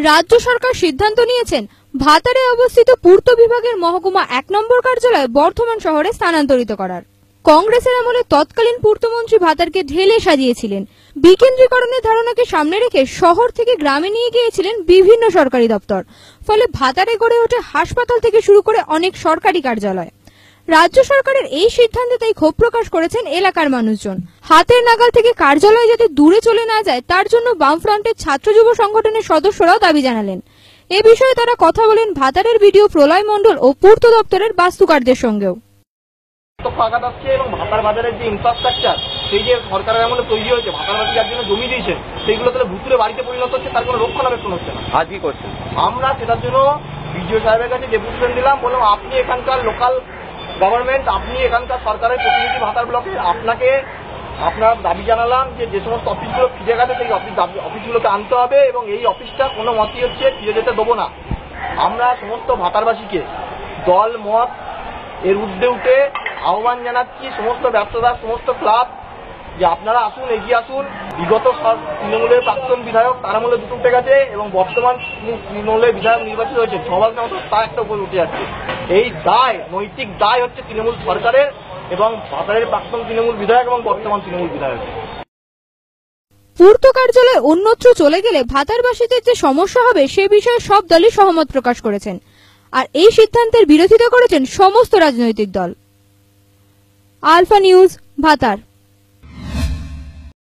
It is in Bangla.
রাজ্য সরকার সিদ্ধান্ত নিয়েছেন ভাতারে অবস্থিত পূর্ত বিভাগের মহকুমা 1 নম্বর কার্যালয় বর্ধমান শহরে স্থানান্তরিত করার। কংগ্রেসের আমলে তৎকালীন পূর্তমন্ত্রী ভাতারকে ঢেলে সাজিয়েছিলেন। বিকেন্দ্রীকরণের ধারণাকে সামনে রেখে শহর থেকে গ্রামে নিয়ে গিয়েছিলেন বিভিন্ন সরকারি দপ্তর। ফলে ভাতারে গড়ে ওঠে হাসপাতাল থেকে শুরু করে অনেক সরকারি কার্যালয়। রাজ্য সরকারের এই সিদ্ধান্তে তাই ক্ষোভ প্রকাশ করেছেন এলাকার মানুষজন। হাতের নাগাল থেকে কার্যালয় যাতে দূরে চলে না যায় তার জন্য বামফ্রন্টের ছাত্র যুব সংগঠনের সদস্যরাও দাবি জানালেন। এ বিষয়ে তারা কথা বলেন ভাতারের বিডিও প্রলয় মণ্ডল ও পূর্ত দপ্তরের বাস্তুকারদের সঙ্গেও। আঘাত আসছে এবং ভাতার বাজারের যে ইনফ্রাস্ট্রাকচার সেই যে সরকারের আমলে তৈরি হয়েছে, ভাতারবাসী যার জন্য জমি দিয়েছেন সেইগুলো তাহলে ভুতুরে বাড়িতে পরিণত হচ্ছে, তার কোনো রক্ষণাবেক্ষণ হচ্ছে না। আজ কি করছেন? আমরা সেটার জন্য বিডিও সাহেবের কাছে ডেপুটেশন দিলাম, বললাম আপনি এখানকার লোকাল গভর্নমেন্ট, আপনি এখানকার সরকারের প্রতিনিধি ভাতার ব্লকে, আপনাকে আপনার দাবি জানালাম যে সমস্ত অফিসগুলো ফিরে গেছে সেই অফিসগুলোকে আনতে হবে এবং এই অফিসটা কোনো মতই হচ্ছে ফিরে যেতে দেবো না। আমরা সমস্ত ভাতারবাসীকে দল মত এর ঊর্ধ্বে উঠে আহ্বান জানাচ্ছি, সমস্ত ব্যবসাদার সমস্ত ক্লাব, যে আপনারা আসুন, এগিয়ে আসুন। বিগত তৃণমূলের প্রাক্তন বিধায়ক তার আমলে দুটো উঠে গেছে এবং বর্তমান তৃণমূলের বিধায়ক নির্বাচিত হয়েছে, সবার মতো তা একটা উপরে উঠে যাচ্ছে। এই দায়, নৈতিক দায় হচ্ছে তৃণমূল সরকারের এবং ভাতারের প্রাক্তন তৃণমূল বিধায়ক এবং বর্তমান তৃণমূল বিধায়ক। পূর্ত কার্যালয় অন্যত্র চলে গেলে ভাতারবাসীদের যে সমস্যা হবে সে বিষয়ে সব দলই সহমত প্রকাশ করেছেন। আর এই সিদ্ধান্তের বিরোধিতা করেছেন সমস্ত রাজনৈতিক দল। আলফা নিউজ, ভাতার।